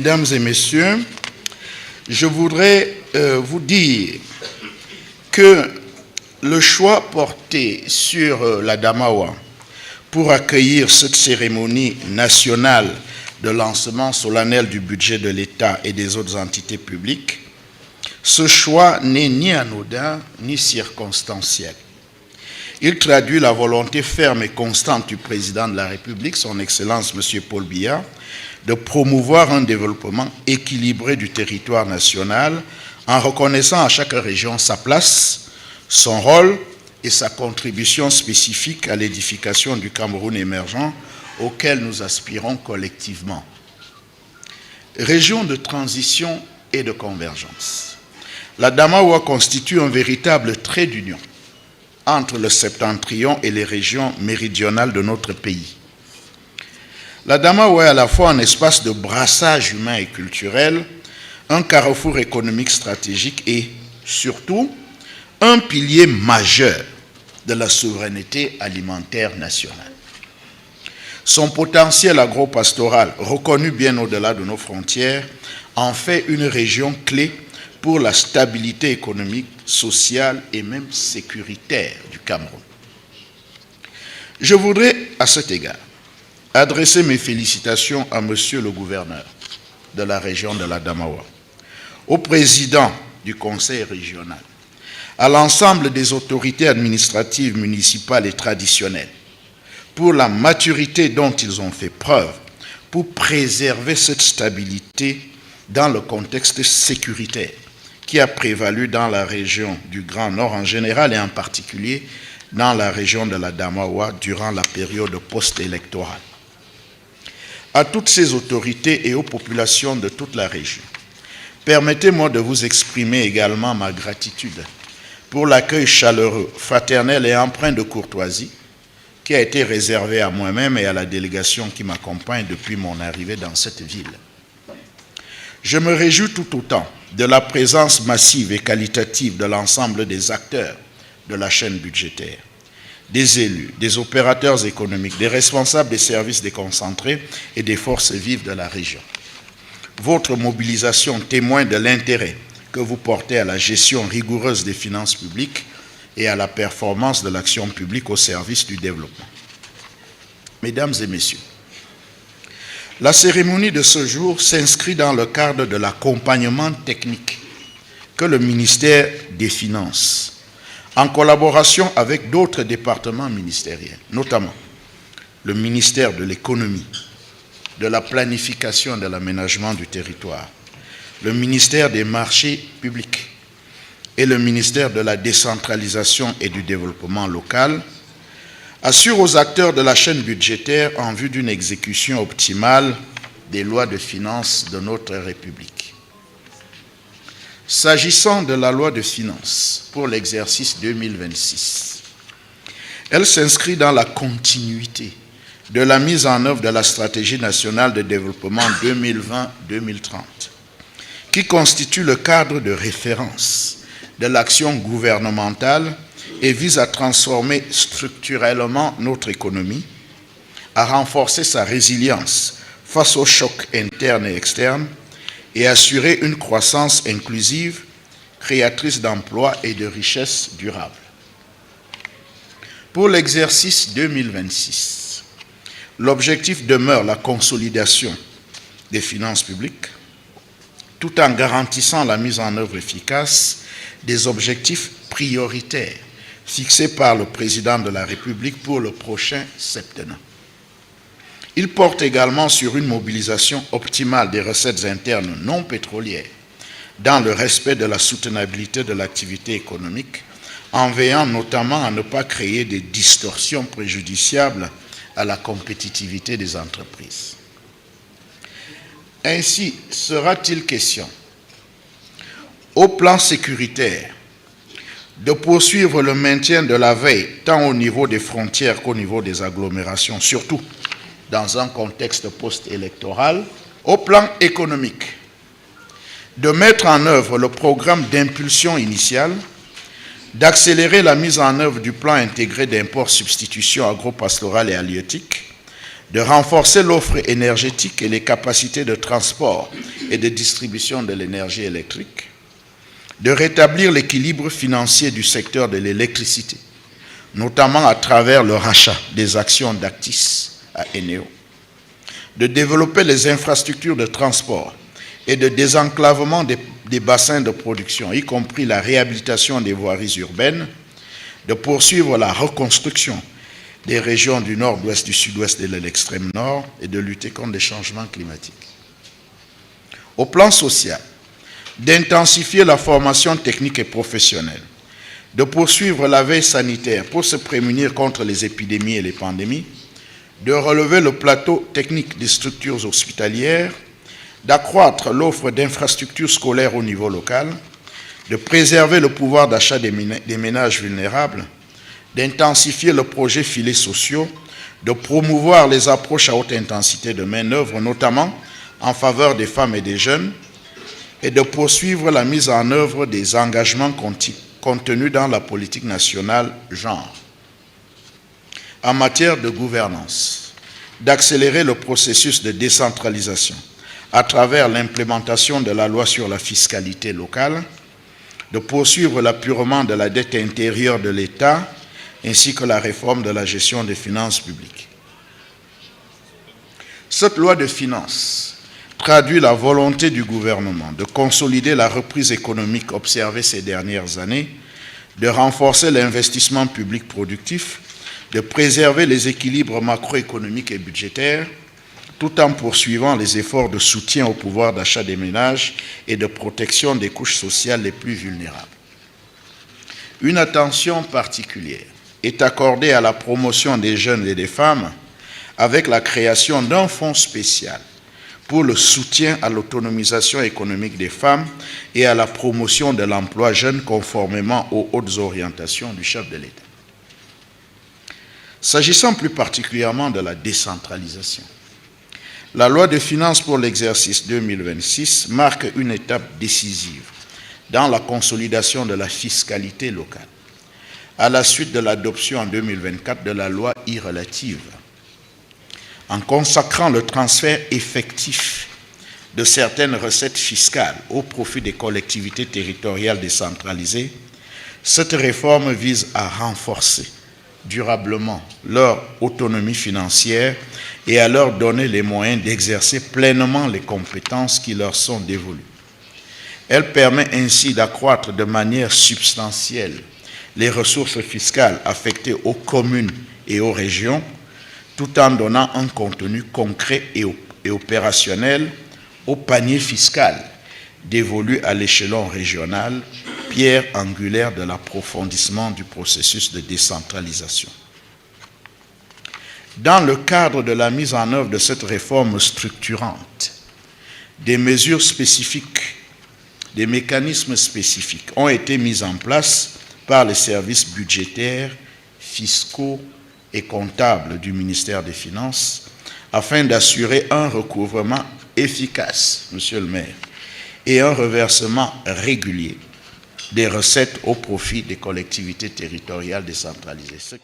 Mesdames et messieurs, je voudrais vous dire que le choix porté sur la Damawa pour accueillir cette cérémonie nationale de lancement solennel du budget de l'État et des autres entités publiques, ce choix n'est ni anodin ni circonstanciel. Il traduit la volonté ferme et constante du président de la République, son Excellence M. Paul Biya, de promouvoir un développement équilibré du territoire national en reconnaissant à chaque région sa place, son rôle et sa contribution spécifique à l'édification du Cameroun émergent auquel nous aspirons collectivement. Région de transition et de convergence. La Damawa constitue un véritable trait d'union entre le septentrion et les régions méridionales de notre pays. La Damawa est à la fois un espace de brassage humain et culturel, un carrefour économique stratégique et, surtout, un pilier majeur de la souveraineté alimentaire nationale. Son potentiel agropastoral, reconnu bien au-delà de nos frontières, en fait une région clé pour la stabilité économique, sociale et même sécuritaire du Cameroun. Je voudrais, à cet égard, adresser mes félicitations à Monsieur le gouverneur de la région de la Damawa, au président du conseil régional, à l'ensemble des autorités administratives, municipales et traditionnelles, pour la maturité dont ils ont fait preuve pour préserver cette stabilité dans le contexte sécuritaire qui a prévalu dans la région du Grand Nord en général et en particulier dans la région de la Damawa durant la période post-électorale. À toutes ces autorités et aux populations de toute la région, permettez-moi de vous exprimer également ma gratitude pour l'accueil chaleureux, fraternel et empreint de courtoisie qui a été réservé à moi-même et à la délégation qui m'accompagne depuis mon arrivée dans cette ville. Je me réjouis tout autant de la présence massive et qualitative de l'ensemble des acteurs de la chaîne budgétaire, des élus, des opérateurs économiques, des responsables des services déconcentrés et des forces vives de la région. Votre mobilisation témoigne de l'intérêt que vous portez à la gestion rigoureuse des finances publiques et à la performance de l'action publique au service du développement. Mesdames et messieurs, la cérémonie de ce jour s'inscrit dans le cadre de l'accompagnement technique que le ministère des Finances, en collaboration avec d'autres départements ministériels, notamment le ministère de l'Économie, de la Planification et de l'Aménagement du territoire, le ministère des Marchés publics et le ministère de la Décentralisation et du Développement local, assure aux acteurs de la chaîne budgétaire en vue d'une exécution optimale des lois de finances de notre République. S'agissant de la loi de finances pour l'exercice 2026, elle s'inscrit dans la continuité de la mise en œuvre de la stratégie nationale de développement 2020-2030, qui constitue le cadre de référence de l'action gouvernementale et vise à transformer structurellement notre économie, à renforcer sa résilience face aux chocs internes et externes et assurer une croissance inclusive, créatrice d'emplois et de richesses durables. Pour l'exercice 2026, l'objectif demeure la consolidation des finances publiques, tout en garantissant la mise en œuvre efficace des objectifs prioritaires fixés par le président de la République pour le prochain septennat. Il porte également sur une mobilisation optimale des recettes internes non pétrolières dans le respect de la soutenabilité de l'activité économique, en veillant notamment à ne pas créer des distorsions préjudiciables à la compétitivité des entreprises. Ainsi, sera-t-il question, au plan sécuritaire, de poursuivre le maintien de la veille tant au niveau des frontières qu'au niveau des agglomérations, surtout dans un contexte post-électoral, au plan économique, de mettre en œuvre le programme d'impulsion initiale, d'accélérer la mise en œuvre du plan intégré d'import substitution agro-pastoral et halieutique, de renforcer l'offre énergétique et les capacités de transport et de distribution de l'énergie électrique, de rétablir l'équilibre financier du secteur de l'électricité, notamment à travers le rachat des actions d'Actis à Eneo, de développer les infrastructures de transport et de désenclavement des bassins de production, y compris la réhabilitation des voiries urbaines, de poursuivre la reconstruction des régions du nord-ouest, du sud-ouest et de l'extrême nord et de lutter contre les changements climatiques. Au plan social, d'intensifier la formation technique et professionnelle, de poursuivre la veille sanitaire pour se prémunir contre les épidémies et les pandémies, de relever le plateau technique des structures hospitalières, d'accroître l'offre d'infrastructures scolaires au niveau local, de préserver le pouvoir d'achat des ménages vulnérables, d'intensifier le projet filets sociaux, de promouvoir les approches à haute intensité de main-d'œuvre, notamment en faveur des femmes et des jeunes, et de poursuivre la mise en œuvre des engagements contenus dans la politique nationale genre. En matière de gouvernance, d'accélérer le processus de décentralisation à travers l'implémentation de la loi sur la fiscalité locale, de poursuivre l'apurement de la dette intérieure de l'État ainsi que la réforme de la gestion des finances publiques. Cette loi de finances traduit la volonté du gouvernement de consolider la reprise économique observée ces dernières années, de renforcer l'investissement public productif, de préserver les équilibres macroéconomiques et budgétaires, tout en poursuivant les efforts de soutien au pouvoir d'achat des ménages et de protection des couches sociales les plus vulnérables. Une attention particulière est accordée à la promotion des jeunes et des femmes avec la création d'un fonds spécial pour le soutien à l'autonomisation économique des femmes et à la promotion de l'emploi jeune conformément aux hautes orientations du chef de l'État. S'agissant plus particulièrement de la décentralisation, la loi de finances pour l'exercice 2026 marque une étape décisive dans la consolidation de la fiscalité locale, à la suite de l'adoption en 2024 de la loi relative, en consacrant le transfert effectif de certaines recettes fiscales au profit des collectivités territoriales décentralisées. Cette réforme vise à renforcer durablement leur autonomie financière et à leur donner les moyens d'exercer pleinement les compétences qui leur sont dévolues. Elle permet ainsi d'accroître de manière substantielle les ressources fiscales affectées aux communes et aux régions, tout en donnant un contenu concret et opérationnel au panier fiscal dévolu à l'échelon régional, pierre angulaire de l'approfondissement du processus de décentralisation. Dans le cadre de la mise en œuvre de cette réforme structurante, des mesures spécifiques, des mécanismes spécifiques ont été mis en place par les services budgétaires, fiscaux et comptables du ministère des Finances afin d'assurer un recouvrement efficace, Monsieur le maire, et un reversement régulier des recettes au profit des collectivités territoriales décentralisées.